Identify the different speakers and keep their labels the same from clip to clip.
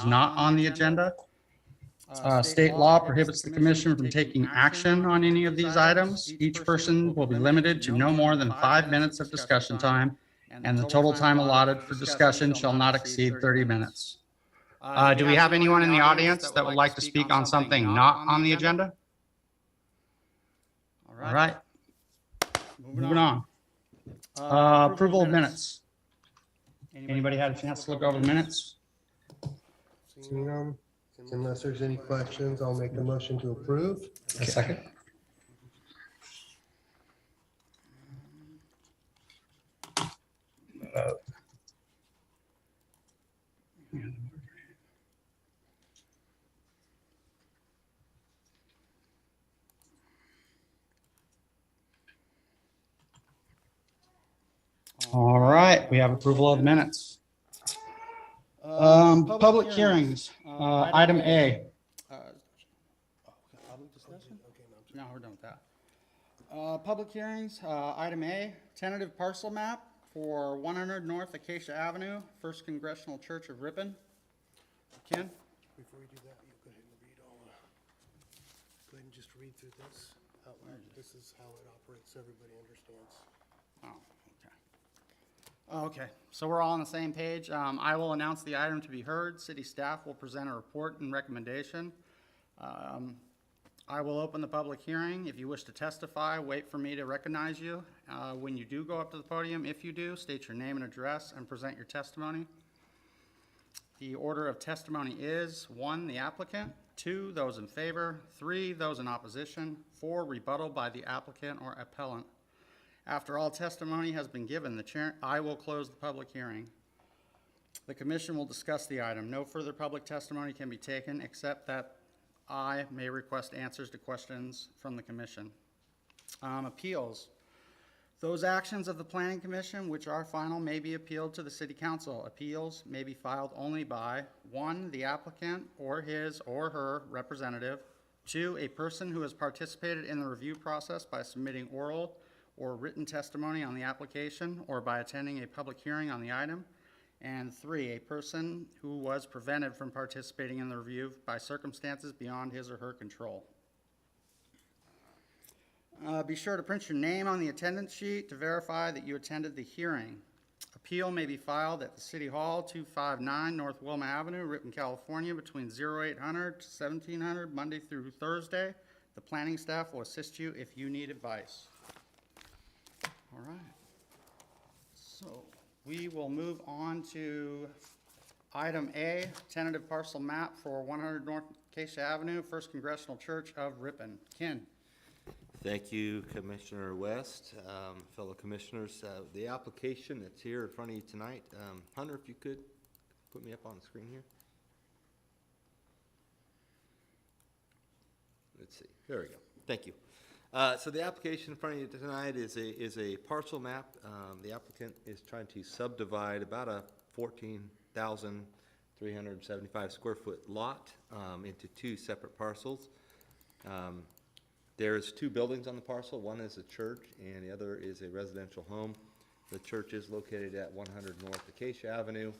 Speaker 1: is not on the agenda. State law prohibits the commission from taking action on any of these items. Each person will be limited to no more than 5 minutes of discussion time, and the total time allotted for discussion shall not exceed 30 minutes. Do we have anyone in the audience that would like to speak on something not on the agenda? All right. Moving on. Approval of minutes. Anybody had a chance to look over the minutes?
Speaker 2: Seeing them, unless there's any questions, I'll make the motion to approve.
Speaker 1: A second. All right, we have approval of minutes. Public hearings, item A.
Speaker 3: Public discussion? No, we're done with that. Public hearings, item A, tentative parcel map for 100 North Acacia Avenue, First Congressional Church of Ripon. Ken?
Speaker 2: Before we do that, you go ahead and read all, go ahead and just read through this. out loud. This is how it operates, so everybody understands.
Speaker 3: Oh, okay. Okay, so we're all on the same page. I will announce the item to be heard. City staff will present a report and recommendation. I will open the public hearing. If you wish to testify, wait for me to recognize you. When you do go up to the podium, if you do, state your name and address and present your testimony. The order of testimony is 1, the applicant, 2, those in favor, 3, those in opposition, 4, rebuttal by the applicant or appellant. After all testimony has been given, I will close the public hearing. The commission will discuss the item. No further public testimony can be taken except that I may request answers to questions from the commission. Appeals. Those actions of the planning commission which are final may be appealed to the city council. Appeals may be filed only by 1, the applicant or his or her representative, 2, a person who has participated in the review process by submitting oral or written testimony on the application or by attending a public hearing on the item, and 3, a person who was prevented from participating in the review by circumstances beyond his or her control. Be sure to print your name on the attendance sheet to verify that you attended the hearing. Appeal may be filed at the City Hall, 259 North Wilma Avenue, Ripon, California, between 0800 to 1700, Monday through Thursday. The planning staff will assist you if you need advice. All right. So we will move on to item A, tentative parcel map for 100 North Acacia Avenue, First Congressional Church of Ripon. Ken?
Speaker 4: Thank you, Commissioner West, fellow commissioners. The application that's here in front of you tonight, Hunter, if you could put me up on the screen here. Let's see. There we go. Thank you. So the application in front of you tonight is a parcel map. The applicant is trying to subdivide about a 14,375 square foot lot into 2 separate parcels. There's 2 buildings on the parcel. One is a church and the other is a residential home. The church is located at 100 North Acacia Avenue,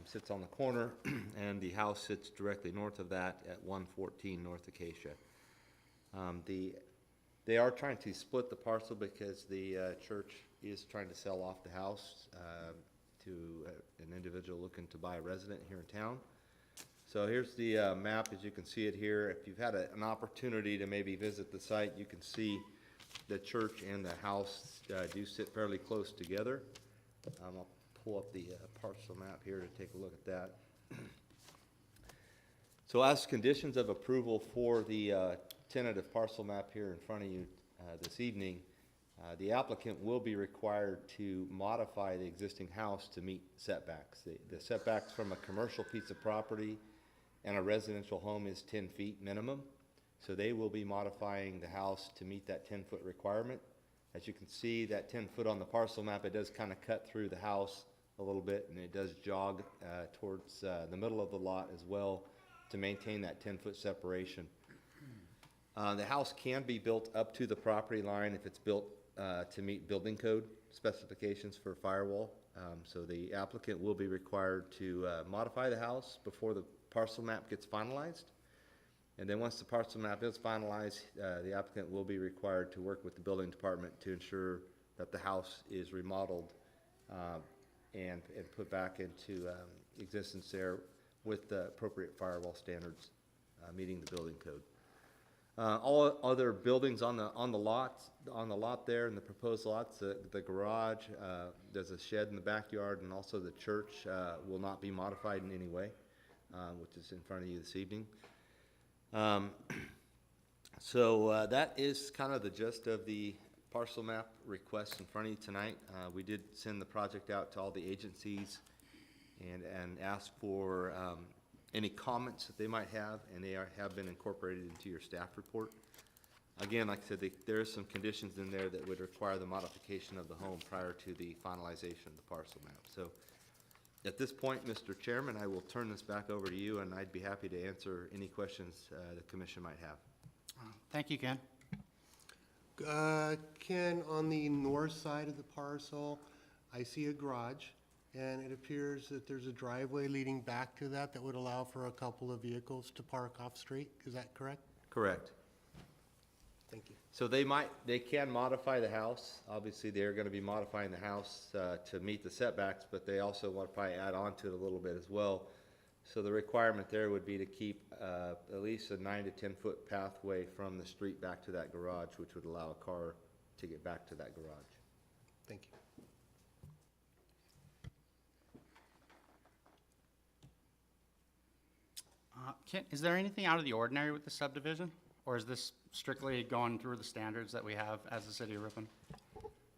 Speaker 4: sits on the corner, and the house sits directly north of that at 114 North Acacia. They are trying to split the parcel because the church is trying to sell off the house to an individual looking to buy a resident here in town. So here's the map as you can see it here. If you've had an opportunity to maybe visit the site, you can see the church and the house do sit fairly close together. I'll pull up the parcel map here to take a look at that. So as conditions of approval for the tentative parcel map here in front of you this evening, the applicant will be required to modify the existing house to meet setbacks. The setbacks from a commercial piece of property and a residential home is 10 feet minimum. So they will be modifying the house to meet that 10-foot requirement. As you can see, that 10 foot on the parcel map, it does kind of cut through the house a little bit, and it does jog towards the middle of the lot as well to maintain that 10-foot separation. The house can be built up to the property line if it's built to meet building code specifications for firewall So the applicant will be required to modify the house before the parcel map gets finalized. And then once the parcel map is finalized, the applicant will be required to work with the building department to ensure that the house is remodeled and put back into existence there with the appropriate firewall standards, meeting the building code. All other buildings on the lot there in the proposed lots, the garage, there's a shed in the backyard, and also the church will not be modified in any way, which is in front of you this evening. So that is kind of the gist of the parcel map request in front of you tonight. We did send the project out to all the agencies and ask for any comments that they might have, and they have been incorporated into your staff report. Again, like I said, there are some conditions in there that would require the modification of the home prior to the finalization of the parcel map. So at this point, Mr. Chairman, I will turn this back over to you, and I'd be happy to answer any questions the commission might have.
Speaker 3: Thank you, Ken.
Speaker 2: Ken, on the north side of the parcel, I see a garage, and it appears that there's a driveway leading back to that would allow for a couple of vehicles to park off-street. Is that correct?
Speaker 4: Correct.
Speaker 2: Thank you.
Speaker 4: So they can modify the house. Obviously, they're gonna be modifying the house to meet the setbacks, but they also want to probably add on to it a little bit as well. So the requirement there would be to keep at least a 9 to 10 foot pathway from the street back to that garage, which would allow a car to get back to that garage.
Speaker 2: Thank you.
Speaker 3: Ken, is there anything out of the ordinary with the subdivision? Or is this strictly going through the standards that we have as the city of Ripon?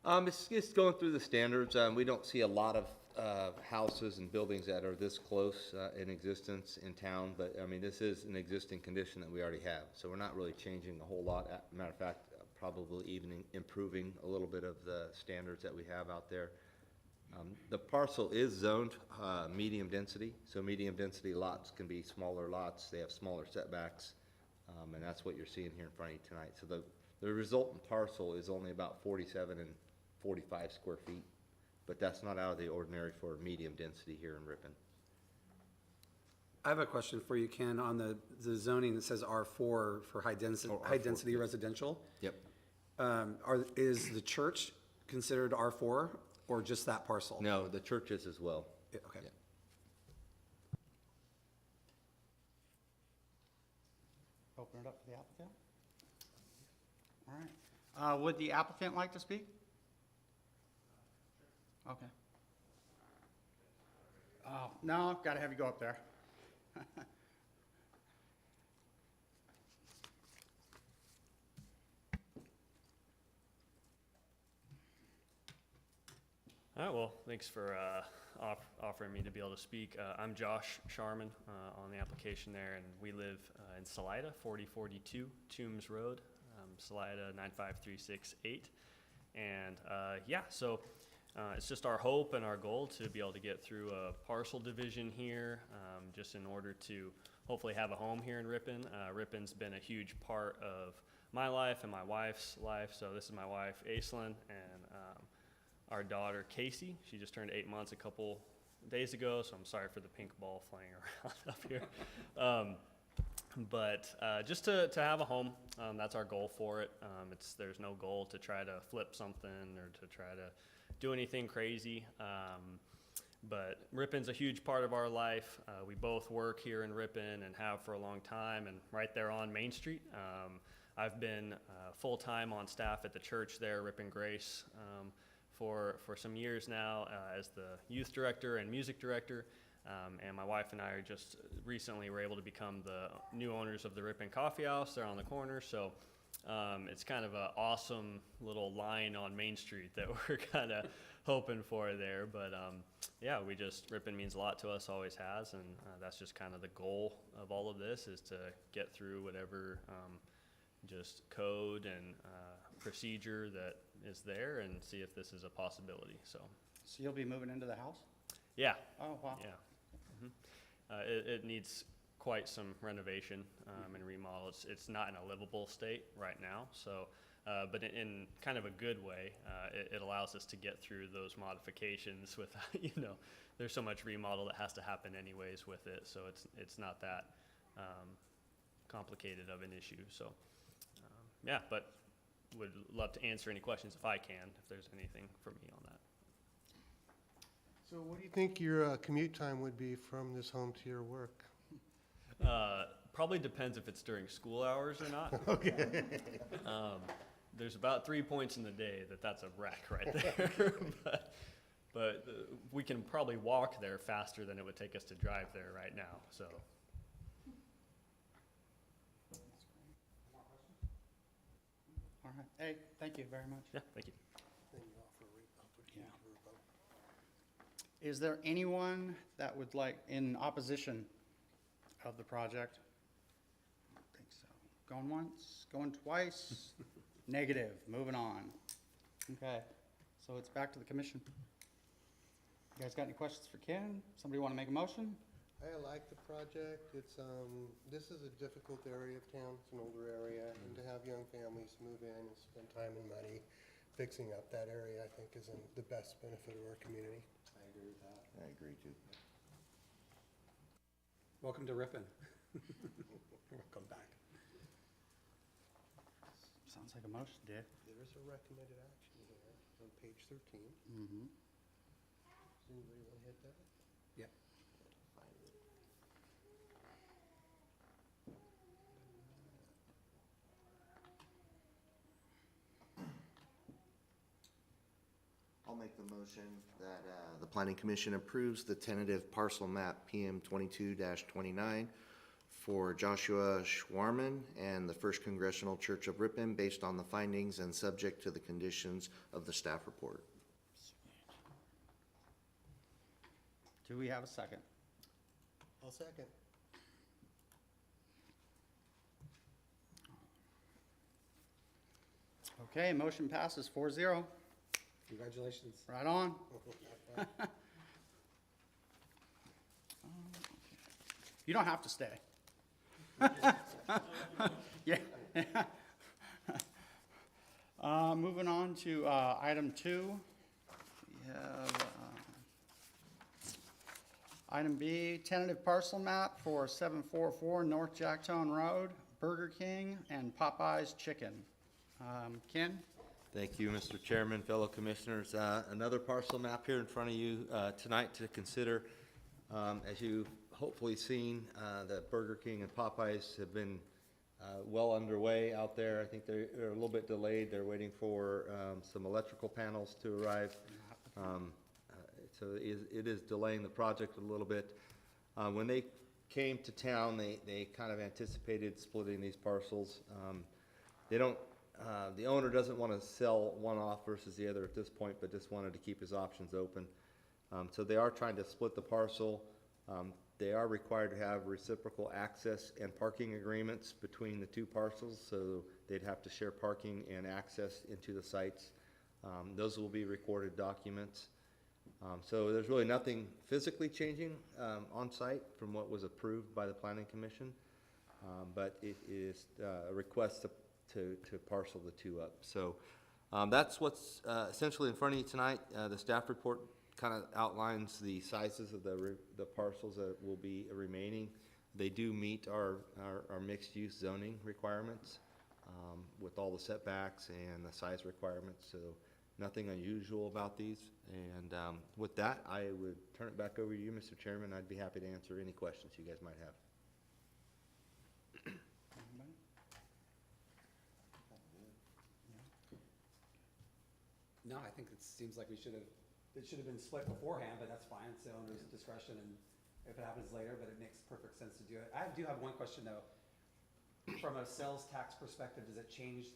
Speaker 4: It's just going through the standards. We don't see a lot of houses and buildings that are this close in existence in town, but I mean, this is an existing condition that we already have. So we're not really changing a whole lot. Matter of fact, probably even improving a little bit of the standards that we have out there. The parcel is zoned medium density, so medium density lots can be smaller lots. They have smaller setbacks, and that's what you're seeing here in front of you tonight. So the resultant parcel is only about 47 and 45 square feet, but that's not out of the ordinary for medium density here in Ripon.
Speaker 5: I have a question for you, Ken, on the zoning that says R4 for high density,
Speaker 4: Oh, R4,
Speaker 5: high density
Speaker 4: yeah.
Speaker 5: residential.
Speaker 4: Yep.
Speaker 5: Is the church considered R4 or just that parcel?
Speaker 4: No, the churches as well.
Speaker 5: Yeah, okay.
Speaker 4: Yeah.
Speaker 3: Open it up to the applicant. All right. Would the applicant like to speak? Okay. Oh, no, gotta have you go up there.
Speaker 6: All right, well, thanks for offering me to be able to speak. I'm Josh Sharman on the application there, and we live in Salida, 4042 Toombs Road, Salida 95368. And yeah, so it's just our hope and our goal to be able to get through a parcel division here, just in order to hopefully have a home here in Ripon. Ripon's been a huge part of my life and my wife's life. So this is my wife, Aislinn, and our daughter, Casey. She just turned 8 months a couple days ago, so I'm sorry for the pink ball flying around up here. But just to have a home, that's our goal for it. There's no goal to try to flip something or to try to do anything crazy. But Ripon's a huge part of our life. We both work here in Ripon and have for a long time, and right there on Main Street. I've been full-time on staff at the church there, Ripon Grace, for some years now as the youth director and music director. And my wife and I are just recently were able to become the new owners of the Ripon Coffee House. They're on the corner, so it's kind of an awesome little line on Main Street that we're kind of hoping for there. But yeah, Ripon means a lot to us, always has, and that's just kind of the goal of all of this, is to get through whatever just code and procedure that is there and see if this is a possibility. So
Speaker 3: you'll be moving into the house?
Speaker 6: yeah.
Speaker 3: Oh, wow.
Speaker 6: Yeah. It needs quite some renovation and remodel. It's not in a livable state right now, so but in kind of a good way. It allows us to get through those modifications with, there's so much remodel that has to happen anyways with it, so it's not that complicated of an issue. So, yeah, but would love to answer any questions if I can, if there's anything for me on that.
Speaker 2: So what do you think your commute time would be from this home to your work?
Speaker 6: Probably depends if it's during school hours or not.
Speaker 2: Okay.
Speaker 6: There's about 3 points in the day that's a wreck right there. but we can probably walk there faster than it would take us to drive there right now. So
Speaker 3: All right. Hey, thank you very much.
Speaker 6: yeah, thank you.
Speaker 2: Then you offer a opportunity for a vote.
Speaker 3: Is there anyone that would like, in opposition of the project? I don't think so. Going once, going twice? Negative, moving on. Okay, so it's back to the commission. You guys got any questions for Ken? Somebody want to make a motion?
Speaker 2: I like the project. It's, this is a difficult area of town. It's an older area. And to have young families move in and spend time and money fixing up that area, I think is in the best benefit of our community.
Speaker 5: I agree with that.
Speaker 4: I agree too.
Speaker 5: Welcome to Ripon. Welcome back.
Speaker 3: Sounds like a motion, Dave.
Speaker 2: There is a recommended action here on page 13.
Speaker 3: Mm-hmm.
Speaker 2: Does anybody want to hit that?
Speaker 5: Yep.
Speaker 7: I'll make the motion that the Planning Commission approves the tentative parcel map PM 22-29 for Joshua Schwarman and the First Congressional Church of Ripon based on the findings and subject to the conditions of the staff report.
Speaker 3: Do we have a second?
Speaker 2: I'll second.
Speaker 3: Okay, motion passes 4-0.
Speaker 5: Congratulations.
Speaker 3: Right on. You don't have to stay. Yeah. Moving on to item 2. We have item B, tentative parcel map for 744 North Jacktown Road, Burger King and Popeye's Chicken. Ken?
Speaker 4: Thank you, Mr. Chairman, fellow commissioners. Another parcel map here in front of you tonight to consider. As you've hopefully seen, the Burger King and Popeyes have been well underway out there. I think they're a little bit delayed. They're waiting for some electrical panels to arrive. So it is delaying the project a little bit. When they came to town, they kind of anticipated splitting these parcels. They don't. The owner doesn't want to sell one off versus the other at this point, but just wanted to keep his options open. So they are trying to split the parcel. They are required to have reciprocal access and parking agreements between the two parcels, so they'd have to share parking and access into the sites. Those will be recorded documents. So there's really nothing physically changing on site from what was approved by the Planning Commission, but it is a request to parcel the two up. So that's what's essentially in front of you tonight. The staff report kind of outlines the sizes of the parcels that will be remaining. They do meet our mixed-use zoning requirements with all the setbacks and the size requirements, so nothing unusual about these. And with that, I would turn it back over to you, Mr. Chairman. I'd be happy to answer any questions you guys might have.
Speaker 5: No, I think it seems like it should have been split beforehand, but that's fine. It's the owner's discretion, and if it happens later, but it makes perfect sense to do it. I do have one question though. From a sales tax perspective, does it change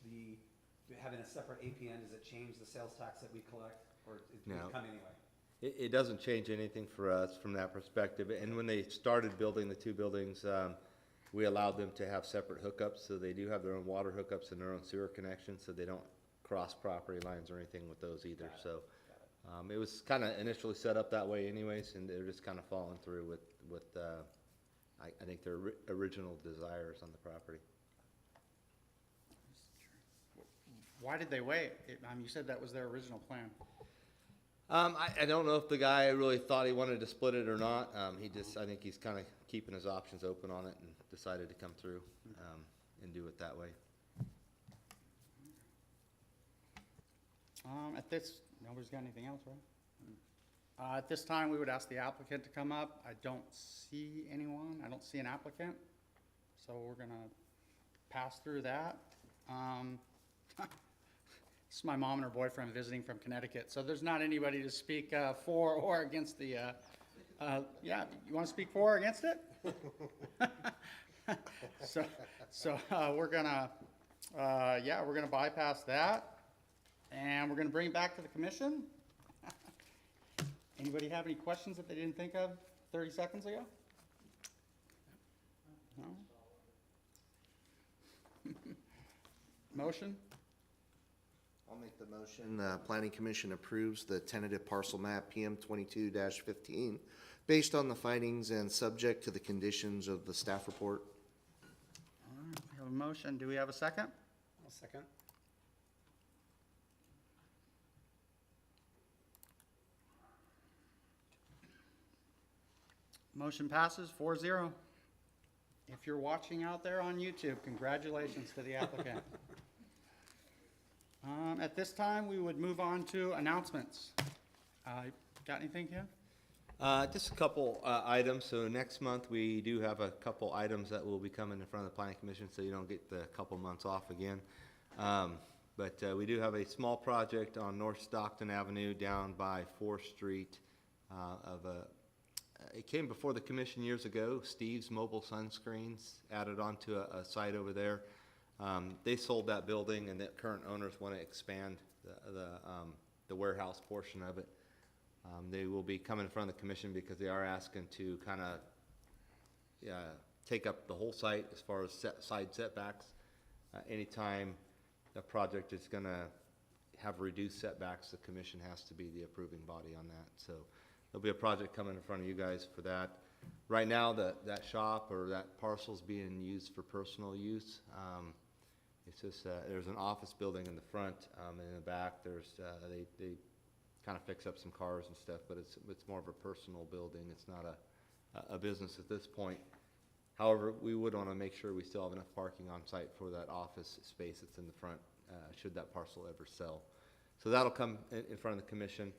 Speaker 5: having a separate APN, does it change the sales tax that we collect, or it
Speaker 4: No.
Speaker 5: would come anyway?
Speaker 4: It doesn't change anything for us from that perspective. And when they started building the two buildings, we allowed them to have separate hookups, so they do have their own water hookups and their own sewer connections, so they don't cross property lines or anything with those either. So it was kind of initially set up that way anyways, and they're just kind of following through with I think their original desires on the property.
Speaker 3: Why did they wait? You said that was their original plan.
Speaker 4: I don't know if the guy really thought he wanted to split it or not. I think he's kind of keeping his options open on it and decided to come through, and do it that way.
Speaker 3: Nobody's got anything else, right? At this time, we would ask the applicant to come up. I don't see anyone. I don't see an applicant. So we're gonna pass through that. This is my mom and her boyfriend visiting from Connecticut, so there's not anybody to speak for or against the, yeah, you want to speak for or against it? So we're gonna, yeah, we're gonna bypass that, and we're gonna bring it back to the commission. Anybody have any questions that they didn't think of 30 seconds ago? No? Motion?
Speaker 7: I'll make the motion. The Planning Commission approves the tentative parcel map PM 22-15 based on the findings and subject to the conditions of the staff report.
Speaker 3: All right, we have a motion. Do we have a second?
Speaker 5: I'll second.
Speaker 3: Motion passes 4-0. If you're watching out there on YouTube, congratulations to the applicant. At this time, we would move on to announcements. Got anything, Ken?
Speaker 4: Just a couple items. So next month, we do have a couple items that will be coming in front of the Planning Commission, so you don't get the couple months off again. But we do have a small project on North Stockton Avenue down by 4th Street. It came before the commission years ago. Steve's Mobile Sunscreens added onto a site over there. They sold that building, and the current owners want to expand the warehouse portion of it. They will be coming in front of the commission because they are asking to kind of take up the whole site as far as side setbacks. Anytime a project is going to have reduced setbacks, the commission has to be the approving body on that. So there'll be a project coming in front of you guys for that. Right now, that shop or that parcel is being used for personal use. It's just, there's an office building in the front, and in the back, there's, they kind of fix up some cars and stuff, but it's more of a personal building. It's not a business at this point. However, we would want to make sure we still have enough parking on site for that office space that's in the front, should that parcel ever sell. So that'll come in front of the commission.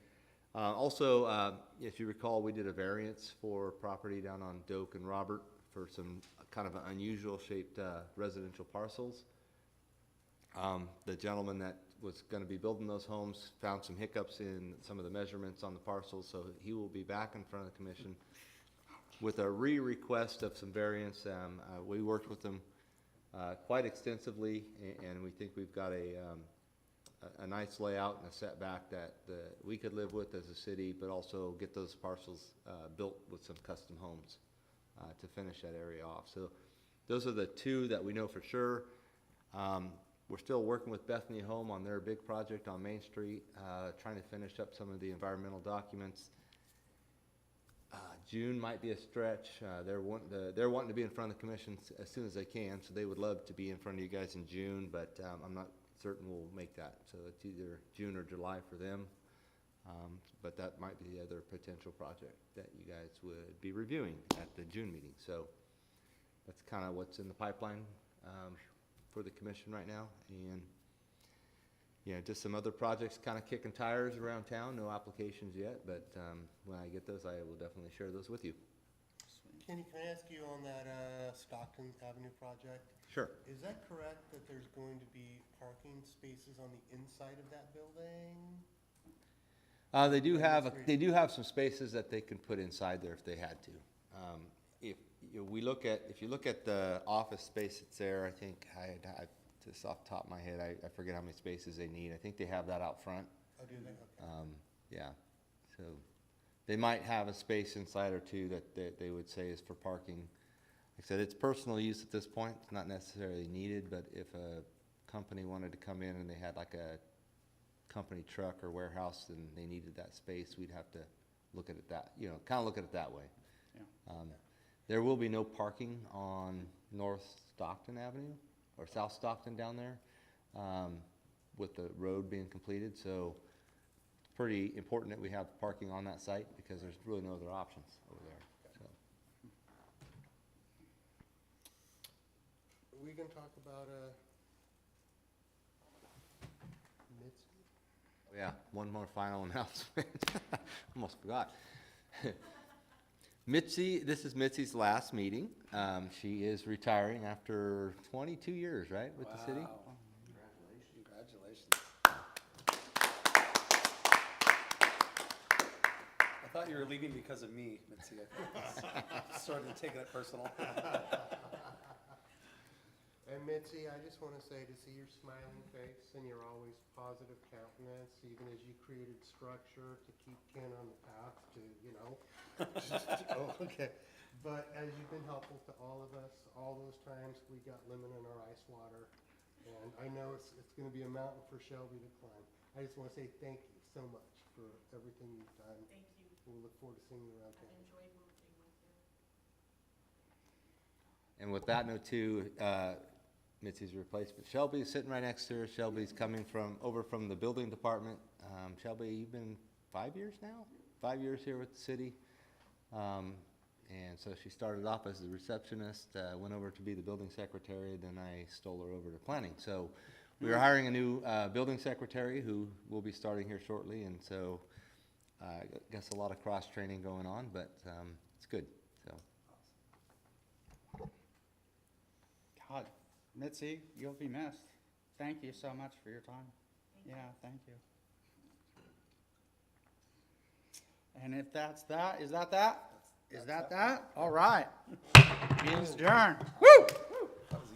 Speaker 4: Also, if you recall, we did a variance for property down on Doak and Robert for some kind of unusual shaped residential parcels. The gentleman that was going to be building those homes found some hiccups in some of the measurements on the parcels, so he will be back in front of the commission with a re-request of some variance. We worked with them quite extensively, and we think we've got a nice layout and a setback that we could live with as a city, but also get those parcels built with some custom homes to finish that area off. So those are the two that we know for sure. We're still working with Bethany Home on their big project on Main Street, trying to finish up some of the environmental documents. June might be a stretch. They're wanting to be in front of the commission as soon as they can, so they would love to be in front of you guys in June, but I'm not certain we'll make that. So it's either June or July for them, but that might be the other potential project that you guys would be reviewing at the June meeting. So that's kind of what's in the pipeline for the commission right now. And yeah, just some other projects kind of kicking tires around town. No applications yet, but when I get those, I will definitely share those with you.
Speaker 2: Kenny, can I ask you on that Stockton Avenue project?
Speaker 4: Sure.
Speaker 2: Is that correct that there's going to be parking spaces on the inside of that building?
Speaker 4: They do have some spaces that they can put inside there if they had to. If you look at the office space that's there, I think I just off the top of my head, I forget how many spaces they need. I think they have that out front.
Speaker 2: Oh, do they? Okay.
Speaker 4: Yeah, so they might have a space inside or two that they would say is for parking. Like I said, it's personal use at this point. It's not necessarily needed, but if a company wanted to come in and they had like a company truck or warehouse and they needed that space, we'd have to look at it kind of look at it that way.
Speaker 3: Yeah.
Speaker 4: There will be no parking on North Stockton Avenue or South Stockton down there. with the road being completed, so it's pretty important that we have parking on that site because there's really no other options over there, so.
Speaker 2: We can talk about, Mitzi?
Speaker 4: Oh, yeah, one more final announcement. Almost forgot. Mitzi, this is Mitzi's last meeting. She is retiring after 22 years, right, with the city?
Speaker 5: Wow. Congratulations. I thought you were leaving because of me, Mitzi. I started taking it personal.
Speaker 2: And Mitzi, I just want to say to see your smiling face and your always positive countenance, even as you created structure to keep Ken on the path to, you know. Oh, okay. But as you've been helpful to all of us, all those times we got lemon in our ice water. And I know it's going to be a mountain for Shelby to climb. I just want to say thank you so much for everything you've done.
Speaker 8: Thank you.
Speaker 2: We'll look forward to seeing you around
Speaker 8: I've
Speaker 2: town.
Speaker 8: enjoyed working with you.
Speaker 4: And with that note too, Mitzi's replacement, Shelby is sitting right next to her. Shelby's coming over from the building department. Shelby, you've been 5 years now? 5 years here with the city. And so she started off as a receptionist, went over to be the building secretary, then I stole her over to planning. So we are hiring a new building secretary who will be starting here shortly, and so I guess a lot of cross-training going on, but it's good, so.
Speaker 3: God, Mitzi, you'll be missed. Thank you so much for your time. Yeah, thank you. And if that's that, is that that? Is that that? All right. Meeting's adjourned. Woo!